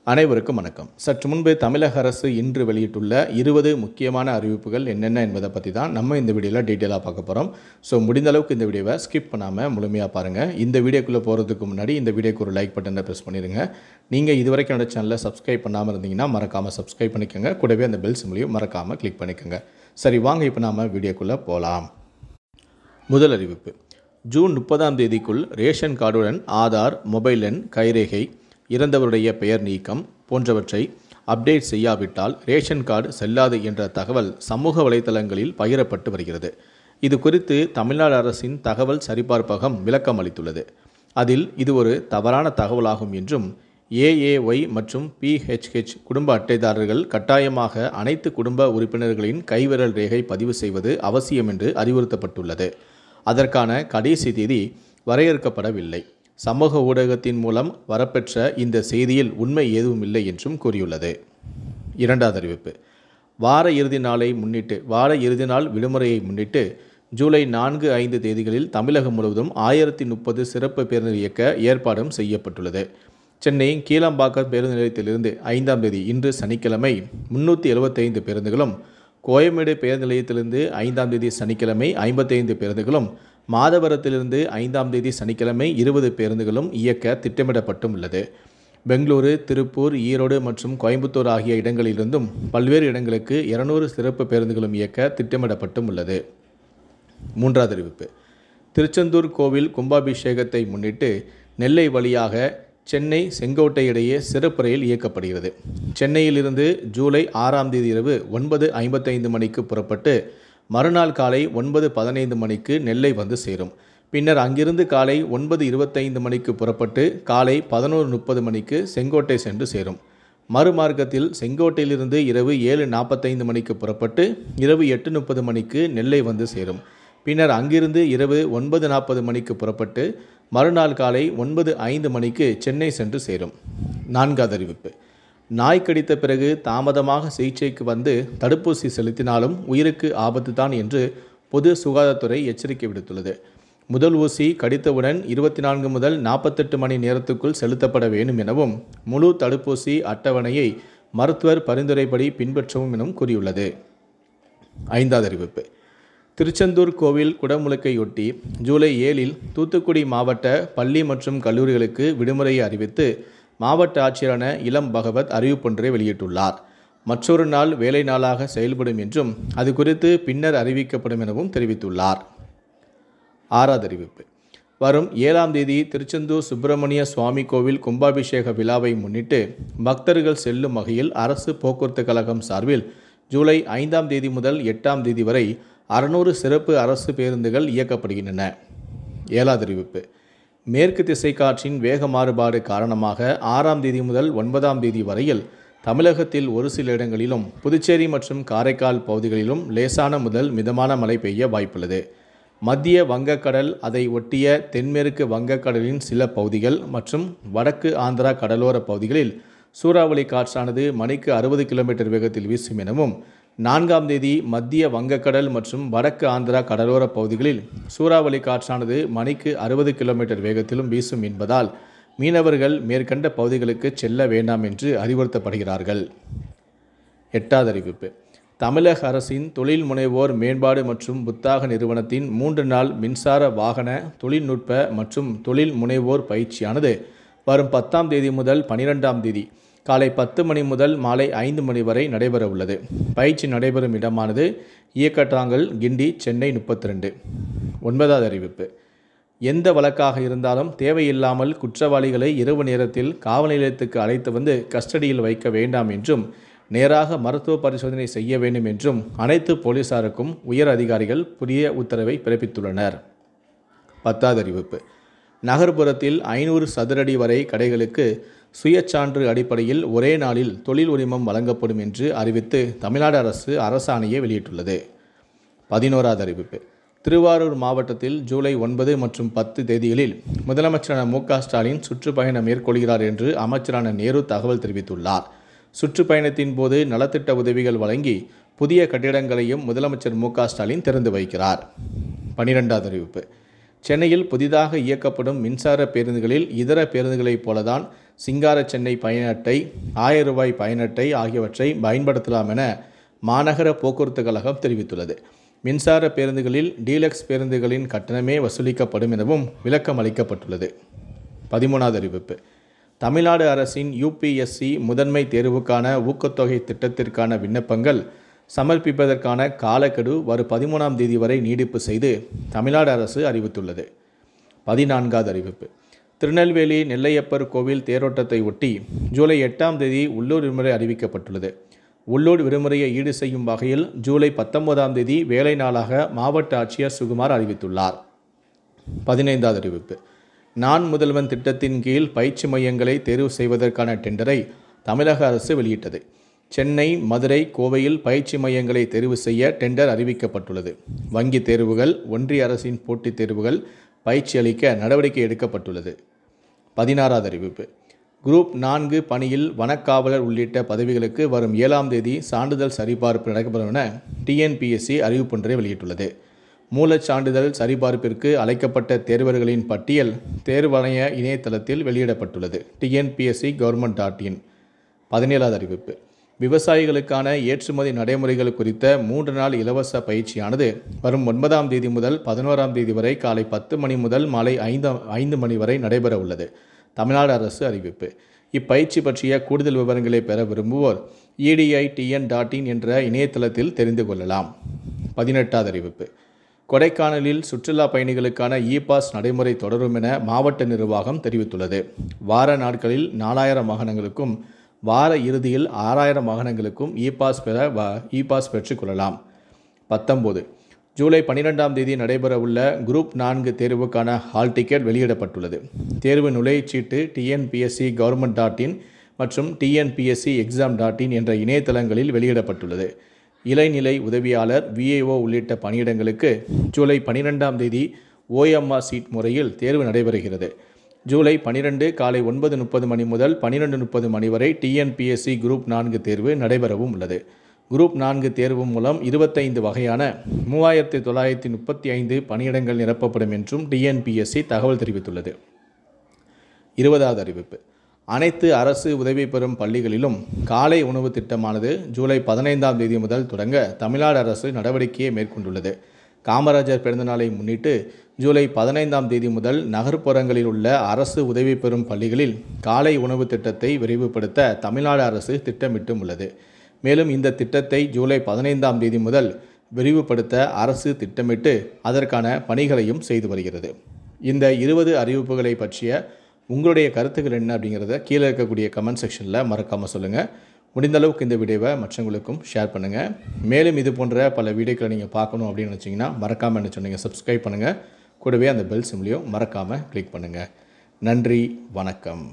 அனைவருக்கும் வணக்கம். சற்று முன்பு தமிழக அரசு இன்று வெளியிட்டுள்ள 20 முக்கியமான அறிவிப்புகள் என்னென்ன என்பதை பற்றி தான் நம்ம இந்த வீடியோவில் டீட்டெயிலாக பார்க்க போகிறோம். ஸோ முடிந்த அளவுக்கு இந்த வீடியோவை ஸ்கிப் பண்ணாமல் முழுமையாக பாருங்கள். இந்த வீடியோக்குள்ளே போகிறதுக்கு முன்னாடி இந்த வீடியோக்கு ஒரு லைக் பட்டனை ப்ரெஸ் பண்ணிடுங்க. நீங்கள் இதுவரைக்கும் என்னோட சேனலில் சப்ஸ்கிரைப் பண்ணாமல் இருந்தீங்கன்னா மறக்காமல் சப்ஸ்கிரைப் பண்ணிக்கோங்க. கூடவே அந்த பெல் சிம்லையும் மறக்காமல் கிளிக் பண்ணிக்கோங்க. சரி, வாங்க இப்போ நாம் வீடியோக்குள்ளே போகலாம். முதல் அறிவிப்பு: ஜூன் 30ஆம் தேதிக்குள் ரேஷன் கார்டுடன் ஆதார், மொபைல் எண், கைரேகை, இறந்தவருடைய பெயர் நீக்கம் போன்றவற்றை அப்டேட் செய்யாவிட்டால் ரேஷன் கார்டு செல்லாது என்ற தகவல் சமூக வலைதளங்களில் பகிரப்பட்டு வருகிறது. இது குறித்து தமிழ்நாடு அரசின் தகவல் சரிபார்ப்பகம் விளக்கம் அளித்துள்ளது. அதில் இது ஒரு தவறான தகவலாகும் என்றும் ஏஏஒய் மற்றும் பிஹெச்ஹெச் குடும்ப அட்டைதாரர்கள் கட்டாயமாக அனைத்து குடும்ப உறுப்பினர்களின் கைவிரல் ரேகை பதிவு செய்வது அவசியம் என்று அறிவுறுத்தப்பட்டுள்ளது. அதற்கான கடைசி தேதி வரையறுக்கப்படவில்லை. சமூக ஊடகத்தின் மூலம் வரப்பெற்ற இந்த செய்தியில் உண்மை எதுவும் இல்லை என்றும் கூறியுள்ளது. இரண்டாவது அறிவிப்பு: வார இறுதி நாள் விடுமுறையை முன்னிட்டு ஜூலை 4, 5 தேதிகளில் தமிழகம் முழுவதும் 1030 சிறப்பு பேருந்து இயக்க ஏற்பாடும் செய்யப்பட்டுள்ளது. சென்னை கீழாம்பாக்கம் பேருந்து நிலையத்திலிருந்து 5ஆம் தேதி இன்று சனிக்கிழமை 375 பேருந்துகளும், கோயம்பேடு பேருந்து நிலையத்திலிருந்து 5ஆம் தேதி சனிக்கிழமை 55 பேருந்துகளும், மாதவரத்திலிருந்து 5ஆம் தேதி சனிக்கிழமை 20 பேருந்துகளும் இயக்க திட்டமிடப்பட்டும் உள்ளது. பெங்களூரு, திருப்பூர், ஈரோடு மற்றும் கோயம்புத்தூர் ஆகிய இடங்களிலிருந்தும் பல்வேறு இடங்களுக்கு 200 சிறப்பு பேருந்துகளும் இயக்க திட்டமிடப்பட்டும் உள்ளது. மூன்றாவது அறிவிப்பு: திருச்செந்தூர் கோவில் கும்பாபிஷேகத்தை முன்னிட்டு நெல்லை வழியாக சென்னை செங்கோட்டை இடையே சிறப்பு ரயில் இயக்கப்படுகிறது. சென்னையிலிருந்து ஜூலை 6ஆம் தேதி இரவு 9:55 மணிக்கு புறப்பட்டு மறுநாள் காலை 9:15 மணிக்கு நெல்லை வந்து சேரும். பின்னர் அங்கிருந்து காலை 9:25 மணிக்கு புறப்பட்டு காலை 11:30 மணிக்கு செங்கோட்டை சென்று சேரும். மறுமார்க்கத்தில் செங்கோட்டையிலிருந்து இரவு 7:45 மணிக்கு புறப்பட்டு இரவு 8:30 மணிக்கு நெல்லை வந்து சேரும். பின்னர் அங்கிருந்து இரவு 9:40 மணிக்கு புறப்பட்டு மறுநாள் காலை 9:05 மணிக்கு சென்னை சென்று சேரும். நான்காவது அறிவிப்பு: நாய் கடித்த பிறகு தாமதமாக சிகிச்சைக்கு வந்து தடுப்பூசி செலுத்தினாலும் உயிருக்கு ஆபத்து தான் என்று பொது சுகாதாரத்துறை எச்சரிக்கை விடுத்துள்ளது. முதல் ஊசி கடித்தவுடன் 24 முதல் 48 மணி நேரத்துக்குள் செலுத்தப்பட வேண்டும் எனவும் முழு தடுப்பூசி அட்டவணையை மருத்துவர் பரிந்துரைப்படி பின்பற்றவும் எனவும் கூறியுள்ளது. ஐந்தாவது அறிவிப்பு: திருச்செந்தூர் கோவில் குடமுழுக்கையொட்டி ஜூலை 7இல் தூத்துக்குடி மாவட்ட பள்ளி மற்றும் கல்லூரிகளுக்கு விடுமுறையை அறிவித்து மாவட்ட ஆட்சியரான இளம் பகவத் அறிவிப்பொன்றை வெளியிட்டுள்ளார். மற்றொரு நாள் வேலை நாளாக செயல்படும் என்றும் அது குறித்து பின்னர் அறிவிக்கப்படும் எனவும் தெரிவித்துள்ளார். ஆறாவது அறிவிப்பு: வரும் 7ஆம் தேதி திருச்செந்தூர் சுப்பிரமணிய சுவாமி கோவில் கும்பாபிஷேக விழாவை முன்னிட்டு பக்தர்கள் செல்லும் வகையில் அரசு போக்குவரத்து கழகம் சார்பில் ஜூலை 5ஆம் தேதி முதல் 8ஆம் தேதி வரை 600 சிறப்பு அரசு பேருந்துகள் இயக்கப்படுகின்றன. ஏழாவது அறிவிப்பு: மேற்கு திசை காற்றின் வேக மாறுபாடு காரணமாக 6ஆம் தேதி முதல் 9ஆம் தேதி வரையில் தமிழகத்தில் ஒரு சில இடங்களிலும் புதுச்சேரி மற்றும் காரைக்கால் பகுதிகளிலும் லேசான முதல் மிதமான மழை பெய்ய வாய்ப்புள்ளது. மத்திய வங்கக்கடல், அதை ஒட்டிய தென்மேற்கு வங்கக்கடலின் சில பகுதிகள் மற்றும் வடக்கு ஆந்திரா கடலோர பகுதிகளில் சூறாவளி காற்றானது மணிக்கு 60 கிலோமீட்டர் வேகத்தில் வீசும் எனவும் 4ஆம் தேதி மத்திய வங்கக்கடல் மற்றும் வடக்கு ஆந்திரா கடலோர பகுதிகளில் சூறாவளி காற்றானது மணிக்கு 60 கிலோமீட்டர் வேகத்திலும் வீசும் என்பதால் மீனவர்கள் மேற்கண்ட பகுதிகளுக்கு செல்ல வேண்டாம் என்று அறிவுறுத்தப்படுகிறார்கள். எட்டாவது அறிவிப்பு: தமிழக அரசின் தொழில் முனைவோர் மேம்பாடு மற்றும் புத்தாக்க நிறுவனத்தின் 3 நாள் மின்சார வாகன தொழில்நுட்ப மற்றும் தொழில் முனைவோர் பயிற்சியானது வரும் 10ஆம் தேதி முதல் 12ஆம் தேதி காலை 10 மணி முதல் மாலை 5 மணி வரை நடைபெற உள்ளது. பயிற்சி நடைபெறும் இடமானது இயக்கட்டாங்கல், கிண்டி, சென்னை 32. ஒன்பதாவது அறிவிப்பு: எந்த வழக்காக இருந்தாலும் தேவையில்லாமல் குற்றவாளிகளை இரவு நேரத்தில் காவல் நிலையத்துக்கு அழைத்து வந்து கஸ்டடியில் வைக்க வேண்டாம் என்றும் நேராக மருத்துவ பரிசோதனை செய்ய வேண்டும் என்றும் அனைத்து போலீசாருக்கும் உயர் அதிகாரிகள் புதிய உத்தரவை பிறப்பித்துள்ளனர். 10வது அறிவிப்பு: நகர்ப்புறத்தில் 500 சதுரடி வரை கடைகளுக்கு சுயச்சான்று அடிப்படையில் ஒரே நாளில் தொழில் உரிமம் வழங்கப்படும் என்று அறிவித்து தமிழ்நாடு அரசு அரசாணையை வெளியிட்டுள்ளது. 11வது அறிவிப்பு: திருவாரூர் மாவட்டத்தில் ஜூலை 9 மற்றும் 10 தேதிகளில் முதலமைச்சரான மு.க. ஸ்டாலின் சுற்றுப்பயணம் மேற்கொள்கிறார் என்று அமைச்சரான நேரு தகவல் தெரிவித்துள்ளார். சுற்றுப்பயணத்தின் போது நலத்திட்ட உதவிகள் வழங்கி புதிய கட்டிடங்களையும் முதலமைச்சர் மு.க. ஸ்டாலின் திறந்து வைக்கிறார். 12வது அறிவிப்பு: சென்னையில் புதிதாக இயக்கப்படும் மின்சார பேருந்துகளில் இதர பேருந்துகளைப் போலதான் சிங்கார சென்னை பயண அட்டை, 1000 ரூபாய் பயண அட்டை ஆகியவற்றை பயன்படுத்தலாம் என மாநகர போக்குவரத்து கழகம் தெரிவித்துள்ளது. மின்சார பேருந்துகளில் டீலக்ஸ் பேருந்துகளின் கட்டணமே வசூலிக்கப்படும் எனவும் விளக்கம் அளிக்கப்பட்டுள்ளது. 13வது அறிவிப்பு. தமிழ்நாடு அரசின் UPSC முதன்மை தேர்வுக்கான ஊக்கத்தொகை திட்டத்திற்கான விண்ணப்பங்கள் சமர்ப்பிப்பதற்கான காலக்கெடு வரும் 13ஆம் தேதி வரை நீடிப்பு செய்து தமிழ்நாடு அரசு அறிவித்துள்ளது. 14வது அறிவிப்பு. திருநெல்வேலி நெல்லையப்பர் கோவில் தேரோட்டத்தை ஒட்டி ஜூலை 8ஆம் தேதி உள்ளூர் விடுமுறை அறிவிக்கப்பட்டுள்ளது. உள்ளூர் விடுமுறையை ஈடு செய்யும் வகையில் ஜூலை 19ஆம் தேதி வேலை நாளாக மாவட்ட ஆட்சியர் சுகுமார் அறிவித்துள்ளார். 15வது அறிவிப்பு. நான் முதல்வன் திட்டத்தின் கீழ் பயிற்சி மையங்களை தேர்வு செய்வதற்கான டெண்டரை தமிழக அரசு வெளியிட்டது. சென்னை, மதுரை, கோவையில் பயிற்சி மையங்களை தேர்வு செய்ய டெண்டர் அறிவிக்கப்பட்டுள்ளது. வங்கி தேர்வுகள், ஒன்றிய அரசின் போட்டித் தேர்வுகள் பயிற்சி அளிக்க நடவடிக்கை எடுக்கப்பட்டுள்ளது. 16வது அறிவிப்பு. குரூப் 4 பணியில் வனக்காவலர் உள்ளிட்ட பதவிகளுக்கு வரும் 7ஆம் தேதி சான்றிதழ் சரிபார்ப்பு நடைபெறும் என TNPSC அறிவிப்பொன்றை வெளியிட்டுள்ளது. மூலச் சான்றிதழ் சரிபார்ப்பிற்கு அழைக்கப்பட்ட தேர்வர்களின் பட்டியல் தேர்வாணைய இணையதளத்தில் வெளியிடப்பட்டுள்ளது. TNPSC.gov.in. 17வது அறிவிப்பு. விவசாயிகளுக்கான ஏற்றுமதி நடைமுறைகள் குறித்த 3 நாள் இலவச பயிற்சியானது வரும் 9ஆம் தேதி முதல் 11ஆம் தேதி வரை காலை 10 மணி முதல் மாலை 5 மணி வரை நடைபெற உள்ளது. தமிழ்நாடு அரசு அறிவிப்பு. இப்பயிற்சி பற்றிய கூடுதல் விவரங்களை பெற விரும்புவோர் editn.in என்ற இணையதளத்தில் தெரிந்து கொள்ளலாம். 18வது அறிவிப்பு. கொடைக்கானலில் சுற்றுலா பயணிகளுக்கான இ-பாஸ் நடைமுறை தொடரும் என மாவட்ட நிர்வாகம் தெரிவித்துள்ளது. வார நாட்களில் 4000 வாகனங்களுக்கும் வார இறுதியில் 6000 வாகனங்களுக்கும் இ-பாஸ் பெற்றுக்கொள்ளலாம். 19. ஜூலை 12ஆம் தேதி நடைபெறவுள்ள குரூப் 4 தேர்வுக்கான ஹால் டிக்கெட் வெளியிடப்பட்டுள்ளது. தேர்வு நுழைவுச்சீட்டு TNPSC.gov.in மற்றும் TNPSC.exam.in என்ற இணையதளங்களில் வெளியிடப்பட்டுள்ளது. இளநிலை உதவியாளர், VAO உள்ளிட்ட பணியிடங்களுக்கு ஜூலை 12ஆம் தேதி OMR சீட் முறையில் தேர்வு நடைபெறுகிறது. ஜூலை 12 காலை 9:30 மணி முதல் 12:30 மணி வரை TNPSC குரூப் 4 தேர்வு நடைபெறவும் உள்ளது. குரூப் 4 தேர்வு மூலம் 25 வகையான 3935 பணியிடங்கள் நிரப்பப்படும் என்றும் TNPSC தகவல் தெரிவித்துள்ளது. 20வது அறிவிப்பு. அனைத்து அரசு உதவி பெறும் பள்ளிகளிலும் காலை உணவு திட்டமானது ஜூலை 15ஆம் தேதி முதல் தொடங்க தமிழ்நாடு அரசு நடவடிக்கையை மேற்கொண்டுள்ளது. காமராஜர் பிறந்தநாளை முன்னிட்டு ஜூலை 15ஆம் தேதி முதல் நகர்ப்புறங்களில் உள்ள அரசு உதவி பெறும் பள்ளிகளில் காலை உணவு திட்டத்தை விரைவுபடுத்த தமிழ்நாடு அரசு திட்டமிட்டும் உள்ளது. மேலும் இந்த திட்டத்தை ஜூலை 15ஆம் தேதி முதல் விரிவுபடுத்த அரசு திட்டமிட்டு அதற்கான பணிகளையும் செய்து வருகிறது. இந்த 20 அறிவிப்புகளை பற்றிய உங்களுடைய கருத்துக்கள் என்ன அப்படிங்கிறத கீழே இருக்கக்கூடிய கமெண்ட் செக்ஷனில் மறக்காமல் சொல்லுங்கள். முடிந்த அளவுக்கு இந்த வீடியோவை மற்றவங்களுக்கும் ஷேர் பண்ணுங்கள். மேலும் இது போன்ற பல வீடியோக்களை நீங்கள் பார்க்கணும் அப்படின்னு நினச்சிங்கன்னா மறக்காமல் என்ன சொன்னீங்க சப்ஸ்கிரைப் பண்ணுங்கள். கூடவே அந்த பெல் சிம்லையும் மறக்காமல் கிளிக் பண்ணுங்கள். நன்றி, வணக்கம்.